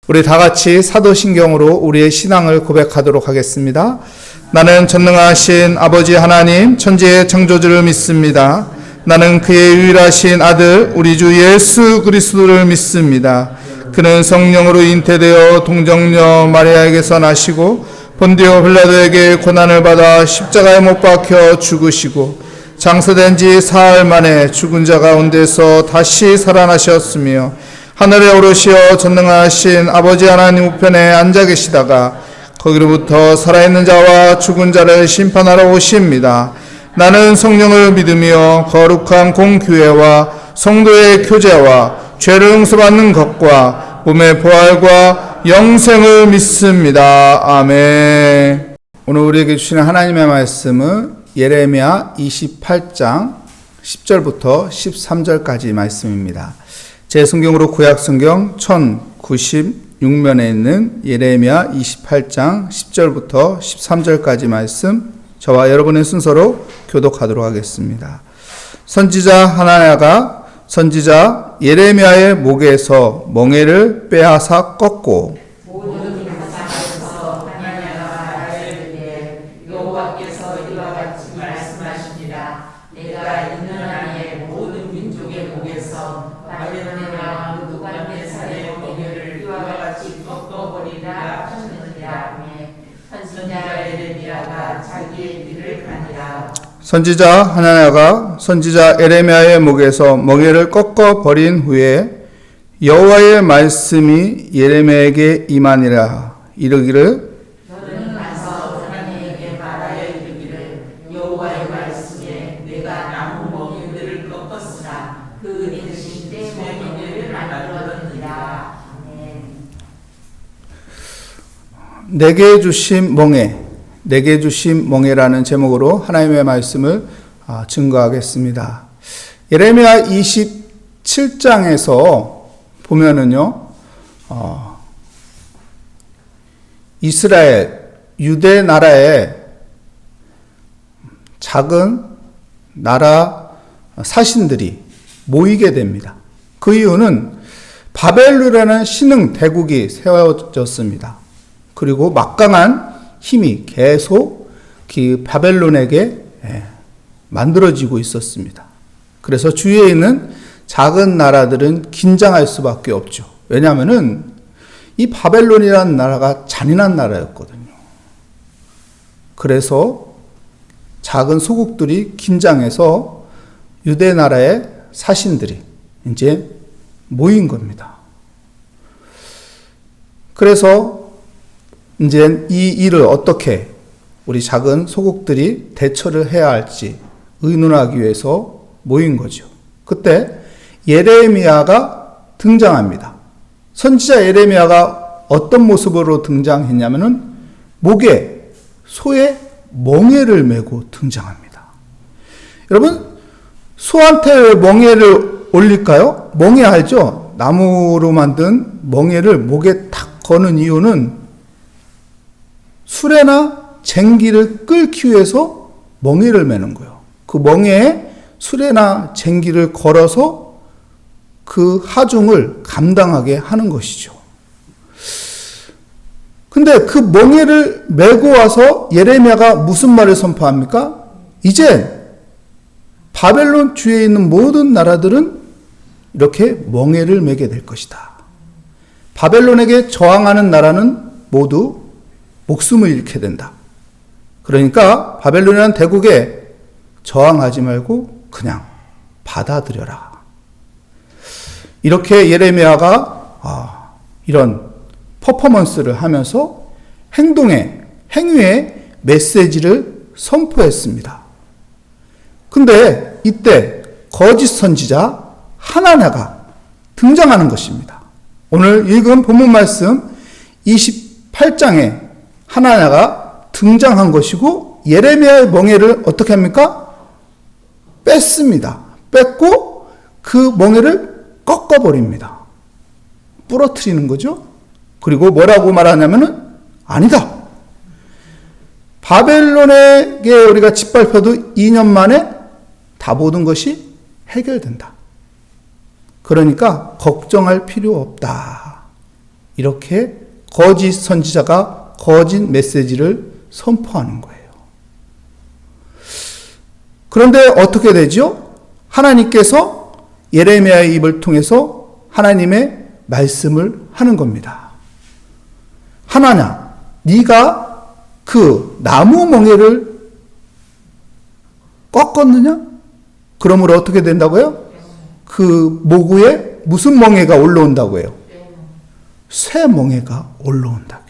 우리 다 같이 사도신경으로 우리의 신앙을 고백하도록 하겠습니다. 나는 전능하신 아버지 하나님 천지의 창조주를 믿습니다. 나는 그의 유일하신 아들 우리 주 예수 그리스도를 믿습니다. 그는 성령으로 잉태되어 동정녀 마리아에게서 나시고 본디오 빌라도에게 고난을 받아 십자가에 못 박혀 죽으시고 장사된 지 사흘 만에 죽은 자 가운데서 다시 살아나셨으며 하늘에 오르시어 전능하신 아버지 하나님 우편에 앉아 계시다가 거기로부터 살아있는 자와 죽은 자를 심판하러 오십니다. 나는 성령을 믿으며 거룩한 공교회와 성도의 교제와 죄를 용서받는 것과 몸의 부활과 영생을 믿습니다. 아멘. 오늘 우리에게 주시는 하나님의 말씀은 예레미야 28장 10절부터 13절까지 말씀입니다. 제 성경으로 구약 성경 1096면에 있는 예레미야 28장 10절부터 13절까지 말씀 저와 여러분의 순서로 교독하도록 하겠습니다. 선지자 하나야가 선지자 예레미야의 목에서 멍에를 빼앗아 꺾고 모든 가상에서 하나야가 말하기를 여호와께서 이와 같이 말씀하십니다. 내가 있는 한에 모든 민족의 목에서 바벨론의 왕 느부갓네살의 멍에를 이와 같이 꺾어버리라 하셨느니라. 선지자 예레미야가 자기의 일을 가니라. 선지자 하나야가 선지자 예레미야의 목에서 멍에를 꺾어 버린 후에 여호와의 말씀이 예레미야에게 임하니라. 이르기를 너는 가서 하나님에게 말하여 이르기를 여호와의 말씀에 내가 나무 멍에들을 꺾었으나 그 대신 내 멍에들을 만들었느니라. 내게 주신 멍에, 내게 주신 멍에라는 제목으로 하나님의 말씀을 증거하겠습니다. 예레미야 27장에서 보면은요, 이스라엘, 유대 나라의 작은 나라 사신들이 모이게 됩니다. 그 이유는 바벨론이라는 신흥 대국이 세워졌습니다. 그리고 막강한 힘이 계속 그 바벨론에게 만들어지고 있었습니다. 그래서 주위에 있는 작은 나라들은 긴장할 수밖에 없죠. 왜냐하면은 이 바벨론이라는 나라가 잔인한 나라였거든요. 그래서 작은 소국들이 긴장해서 유대 나라의 사신들이 이제 모인 겁니다. 그래서 이제 이 일을 어떻게 우리 작은 소국들이 대처를 해야 할지 의논하기 위해서 모인 거죠. 그때 예레미야가 등장합니다. 선지자 예레미야가 어떤 모습으로 등장했냐면은 목에 소의 멍에를 메고 등장합니다. 여러분, 소한테 왜 멍에를 올릴까요? 멍에 알죠? 나무로 만든 멍에를 목에 탁 거는 이유는 수레나 쟁기를 끌기 위해서 멍에를 매는 거예요. 그 멍에에 수레나 쟁기를 걸어서 그 하중을 감당하게 하는 것이죠. 근데 그 멍에를 메고 와서 예레미야가 무슨 말을 선포합니까? 이제 바벨론 주위에 있는 모든 나라들은 이렇게 멍에를 메게 될 것이다. 바벨론에게 저항하는 나라는 모두 목숨을 잃게 된다. 그러니까 바벨론이라는 대국에 저항하지 말고 그냥 받아들여라. 이렇게 예레미야가 이런 퍼포먼스를 하면서 행위의 메시지를 선포했습니다. 근데 이때 거짓 선지자 하나냐가 등장하는 것입니다. 오늘 읽은 본문 말씀 28장에 하나냐가 등장한 것이고 예레미야의 멍에를 어떻게 합니까? 뺐습니다. 뺐고 그 멍에를 꺾어버립니다. 부러뜨리는 거죠. 그리고 뭐라고 말하냐면은 아니다. 바벨론에게 우리가 짓밟혀도 2년 만에 다 모든 것이 해결된다. 그러니까 걱정할 필요 없다. 이렇게 거짓 선지자가 거짓 메시지를 선포하는 거예요. 그런데 어떻게 되죠? 하나님께서 예레미야의 입을 통해서 하나님의 말씀을 하는 겁니다. 하나냐, 네가 그 나무 멍에를 꺾었느냐? 그러므로 어떻게 된다고요? 그 모구에 무슨 멍에가 올라온다고요? 새 멍에가 올라온다고요.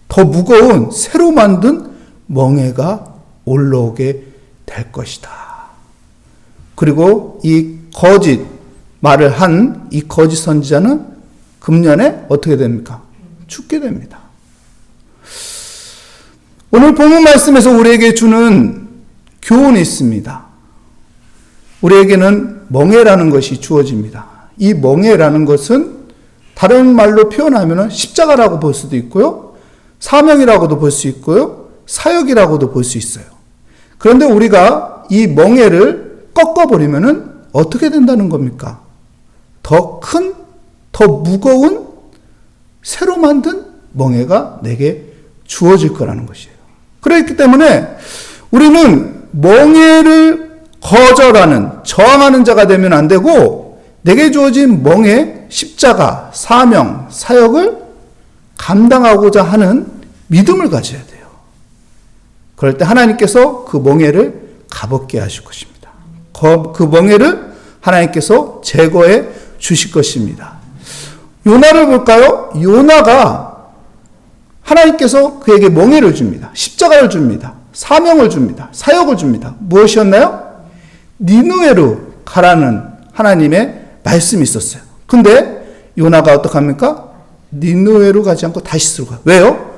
더 무거운 새로 만든 멍에가 올라오게 될 것이다. 그리고 이 거짓 말을 한 이 거짓 선지자는 금년에 어떻게 됩니까? 죽게 됩니다. 오늘 본문 말씀에서 우리에게 주는 교훈이 있습니다. 우리에게는 멍에라는 것이 주어집니다. 이 멍에라는 것은 다른 말로 표현하면 십자가라고 볼 수도 있고요, 사명이라고도 볼 수 있고요, 사역이라고도 볼 수 있어요. 그런데 우리가 이 멍에를 꺾어버리면 어떻게 된다는 겁니까? 더 큰, 더 무거운 새로 만든 멍에가 내게 주어질 거라는 것이에요. 그렇기 때문에 우리는 멍에를 거절하는, 저항하는 자가 되면 안 되고, 내게 주어진 멍에, 십자가, 사명, 사역을 감당하고자 하는 믿음을 가져야 돼요. 그럴 때 하나님께서 그 멍에를 가볍게 하실 것입니다. 그 멍에를 하나님께서 제거해 주실 것입니다. 요나를 볼까요? 요나가 하나님께서 그에게 멍에를 줍니다. 십자가를 줍니다. 사명을 줍니다. 사역을 줍니다. 무엇이었나요? 니느웨로 가라는 하나님의 말씀이 있었어요. 근데 요나가 어떡합니까? 니느웨로 가지 않고 다시스로 가요. 왜요?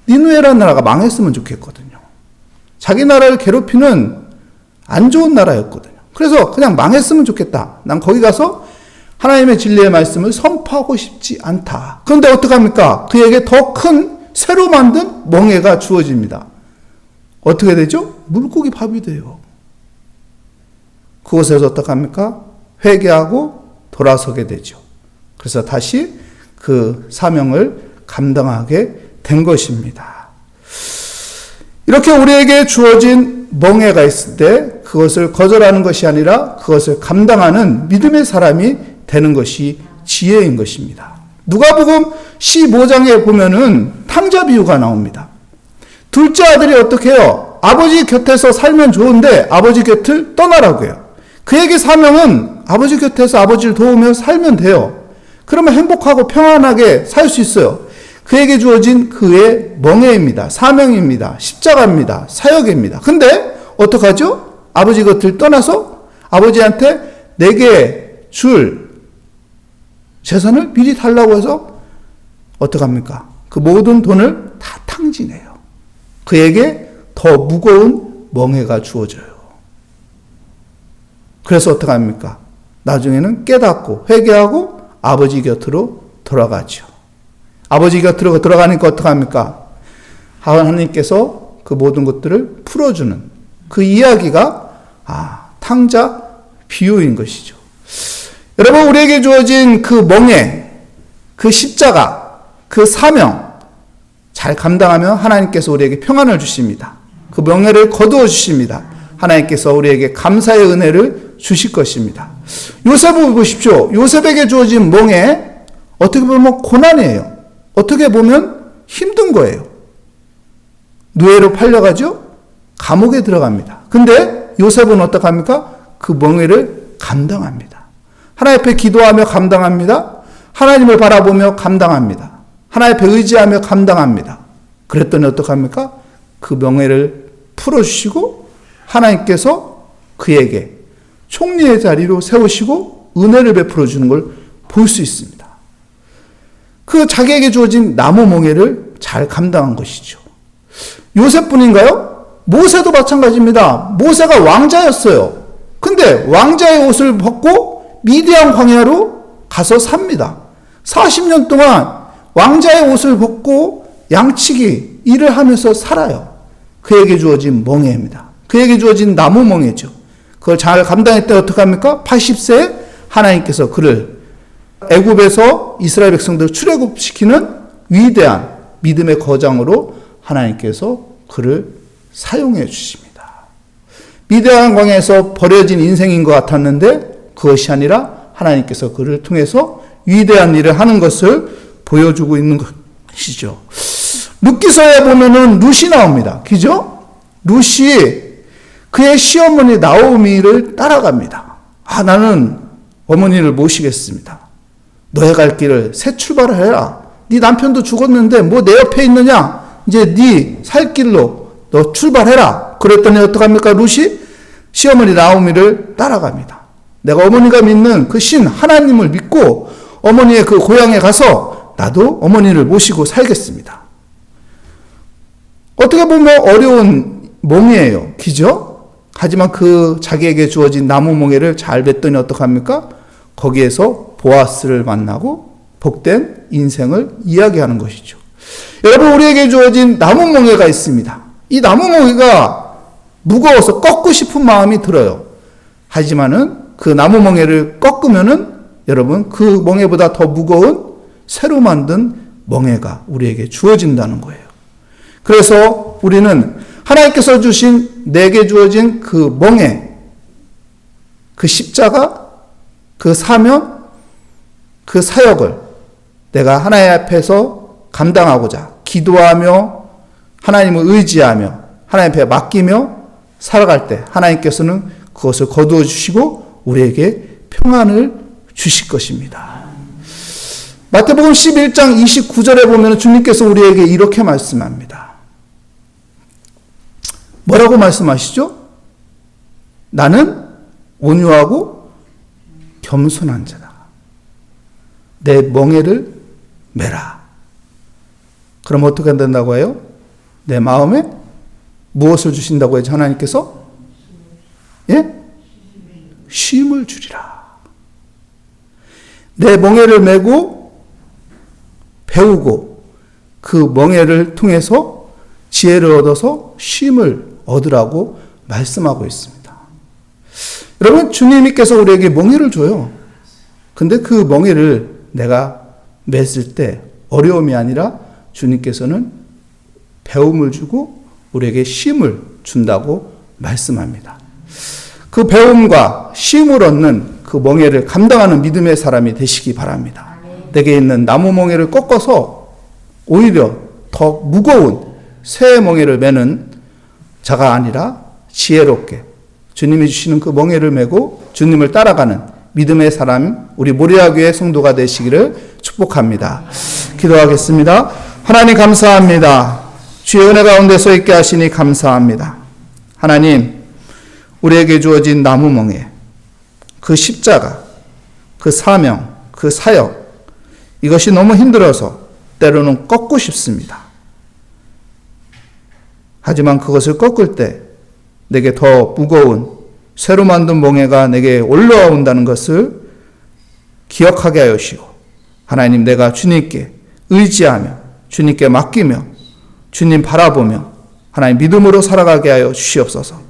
니느웨라는 나라가 망했으면 좋겠거든요. 자기 나라를 괴롭히는 안 좋은 나라였거든요. 그래서 그냥 망했으면 좋겠다. 난 거기 가서 하나님의 진리의 말씀을 선포하고 싶지 않다. 그런데 어떡합니까? 그에게 더 큰 새로 만든 멍에가 주어집니다. 어떻게 되죠? 물고기 밥이 돼요. 그곳에서 어떡합니까? 회개하고 돌아서게 되죠. 그래서 다시 그 사명을 감당하게 된 것입니다. 이렇게 우리에게 주어진 멍에가 있을 때 그것을 거절하는 것이 아니라 그것을 감당하는 믿음의 사람이 되는 것이 지혜인 것입니다. 누가복음 15장에 보면은 탕자 비유가 나옵니다. 둘째 아들이 어떻게 해요? 아버지 곁에서 살면 좋은데 아버지 곁을 떠나라고 해요. 그에게 사명은 아버지 곁에서 아버지를 도우며 살면 돼요. 그러면 행복하고 평안하게 살 수 있어요. 그에게 주어진 그의 멍에입니다. 사명입니다. 십자가입니다. 사역입니다. 근데 어떡하죠? 아버지 곁을 떠나서 아버지한테 내게 줄 재산을 미리 달라고 해서 어떡합니까? 그 모든 돈을 다 탕진해요. 그에게 더 무거운 멍에가 주어져요. 그래서 어떡합니까? 나중에는 깨닫고 회개하고 아버지 곁으로 돌아가죠. 아버지 곁으로 들어가니까 어떡합니까? 하나님께서 그 모든 것들을 풀어주는 그 이야기가 탕자 비유인 것이죠. 여러분, 우리에게 주어진 그 멍에, 그 십자가, 그 사명 잘 감당하면 하나님께서 우리에게 평안을 주십니다. 그 멍에를 거두어 주십니다. 하나님께서 우리에게 감사의 은혜를 주실 것입니다. 요셉을 보십시오. 요셉에게 주어진 멍에 어떻게 보면 고난이에요. 어떻게 보면 힘든 거예요. 노예로 팔려가죠. 감옥에 들어갑니다. 근데 요셉은 어떡합니까? 그 멍에를 감당합니다. 하나님 앞에 기도하며 감당합니다. 하나님을 바라보며 감당합니다. 하나님 앞에 의지하며 감당합니다. 그랬더니 어떡합니까? 그 멍에를 풀어주시고 하나님께서 그에게 총리의 자리로 세우시고 은혜를 베풀어 주는 걸 볼 수 있습니다. 그 자기에게 주어진 나무 멍에를 잘 감당한 것이죠. 요셉뿐인가요? 모세도 마찬가지입니다. 모세가 왕자였어요. 근데 왕자의 옷을 벗고 미디안 광야로 가서 삽니다. 40년 동안 왕자의 옷을 벗고 양치기 일을 하면서 살아요. 그에게 주어진 멍에입니다. 그에게 주어진 나무 멍에죠. 그걸 잘 감당했을 때 어떡합니까? 80세에 하나님께서 그를 애굽에서 이스라엘 백성들을 출애굽시키는 위대한 믿음의 거장으로 하나님께서 그를 사용해 주십니다. 위대한 광야에서 버려진 인생인 것 같았는데 그것이 아니라 하나님께서 그를 통해서 위대한 일을 하는 것을 보여주고 있는 것이죠. 룻기서에 보면은 룻이 나옵니다. 그죠? 룻이 그의 시어머니 나오미를 따라갑니다. 나는 어머니를 모시겠습니다. 너의 갈 길을 새 출발을 해라. 네 남편도 죽었는데 뭐 내 옆에 있느냐? 이제 네 살 길로 너 출발해라. 그랬더니 어떡합니까? 룻이 시어머니 나오미를 따라갑니다. 내가 어머니가 믿는 그 신 하나님을 믿고 어머니의 그 고향에 가서 나도 어머니를 모시고 살겠습니다. 어떻게 보면 어려운 몽이에요. 그죠? 하지만 그 자기에게 주어진 나무 몽에를 잘 뱉더니 어떡합니까? 거기에서 보아스를 만나고 복된 인생을 이야기하는 것이죠. 여러분, 우리에게 주어진 나무 몽에가 있습니다. 이 나무 몽에가 무거워서 꺾고 싶은 마음이 들어요. 하지만은 그 나무 멍에를 꺾으면은 여러분 그 멍에보다 더 무거운 새로 만든 멍에가 우리에게 주어진다는 거예요. 그래서 우리는 하나님께서 주신 내게 주어진 그 멍에, 그 십자가, 그 사명, 그 사역을 내가 하나님 앞에서 감당하고자 기도하며 하나님을 의지하며 하나님 앞에 맡기며 살아갈 때 하나님께서는 그것을 거두어 주시고 우리에게 평안을 주실 것입니다. 마태복음 11장 29절에 보면 주님께서 우리에게 이렇게 말씀합니다. 뭐라고 말씀하시죠? 나는 온유하고 겸손한 자다. 내 멍에를 메라. 그럼 어떻게 된다고 해요? 내 마음에 무엇을 주신다고 해요? 하나님께서? 예? 쉼을 주리라. 내 멍에를 메고 배우고 그 멍에를 통해서 지혜를 얻어서 쉼을 얻으라고 말씀하고 있습니다. 여러분, 주님께서 우리에게 멍에를 줘요. 근데 그 멍에를 내가 맸을 때 어려움이 아니라 주님께서는 배움을 주고 우리에게 쉼을 준다고 말씀합니다. 그 배움과 쉼을 얻는 그 멍에를 감당하는 믿음의 사람이 되시기 바랍니다. 내게 있는 나무 멍에를 꺾어서 오히려 더 무거운 새 멍에를 매는 자가 아니라 지혜롭게 주님이 주시는 그 멍에를 메고 주님을 따라가는 믿음의 사람, 우리 모리아교회 성도가 되시기를 축복합니다. 기도하겠습니다. 하나님 감사합니다. 주의 은혜 가운데 서 있게 하시니 감사합니다. 하나님, 우리에게 주어진 나무 멍에, 그 십자가, 그 사명, 그 사역, 이것이 너무 힘들어서 때로는 꺾고 싶습니다. 하지만 그것을 꺾을 때 내게 더 무거운 새로 만든 멍에가 내게 올라온다는 것을 기억하게 하여 주시고, 하나님, 내가 주님께 의지하며 주님께 맡기며 주님 바라보며 하나님 믿음으로 살아가게 하여 주시옵소서.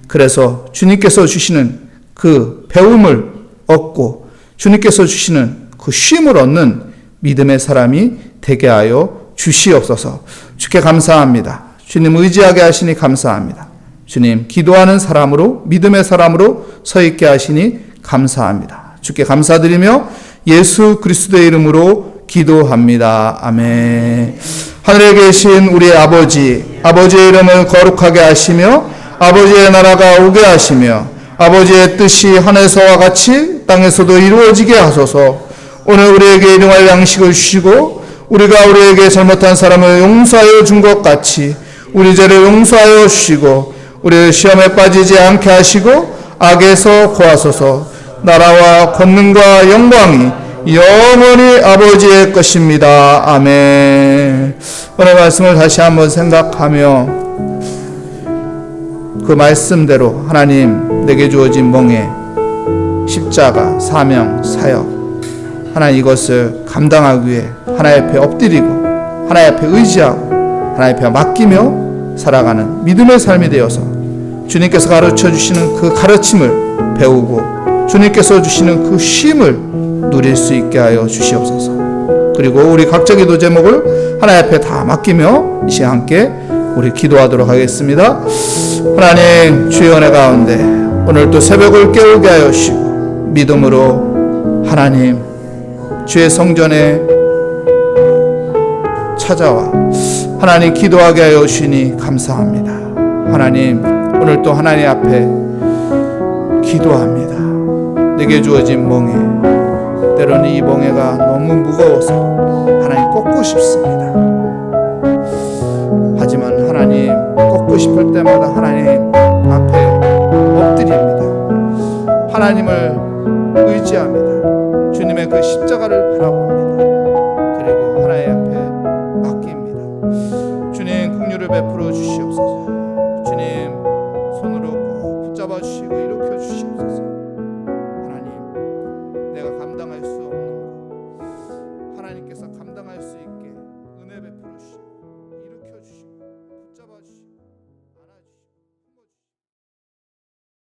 그래서 주님께서 주시는 그 배움을 얻고 주님께서 주시는 그 쉼을 얻는 믿음의 사람이 되게 하여 주시옵소서. 주께 감사합니다. 주님 의지하게 하시니 감사합니다. 주님 기도하는 사람으로 믿음의 사람으로 서 있게 하시니 감사합니다. 주께 감사드리며 예수 그리스도의 이름으로 기도합니다. 아멘. 하늘에 계신 우리 아버지, 아버지의 이름을 거룩하게 하시며 아버지의 나라가 오게 하시며 아버지의 뜻이 하늘에서와 같이 땅에서도 이루어지게 하소서. 오늘 우리에게 일용할 양식을 주시고 우리가 우리에게 잘못한 사람을 용서하여 준 것 같이 우리 죄를 용서하여 주시고 우리를 시험에 빠지지 않게 하시고 악에서 구하소서. 나라와 권능과 영광이 영원히 아버지의 것입니다. 아멘. 오늘 말씀을 다시 한번 생각하며 그 말씀대로 하나님 내게 주어진 멍에 십자가, 사명, 사역, 하나님 이것을 감당하기 위해 하나님 앞에 엎드리고 하나님 앞에 의지하고 하나님 앞에 맡기며 살아가는 믿음의 삶이 되어서 주님께서 가르쳐 주시는 그 가르침을 배우고 주님께서 주시는 그 쉼을 누릴 수 있게 하여 주시옵소서. 그리고 우리 각자 기도 제목을 하나님 앞에 다 맡기며 이 시간 함께 우리 기도하도록 하겠습니다. 하나님, 주의 은혜 가운데 오늘 또 새벽을 깨우게 하여 주시고 믿음으로 하나님 주의 성전에 찾아와 하나님 기도하게 하여 주시니 감사합니다. 하나님, 오늘 또 하나님 앞에 기도합니다. 내게 주어진 멍에, 때로는 이 멍에가 너무 무거워서 하나님 꺾고 싶습니다. 하지만 하나님, 꺾고 싶을 때마다 하나님 앞에 엎드립니다. 하나님을 의지합니다. 주님의 그 십자가를 바라봅니다.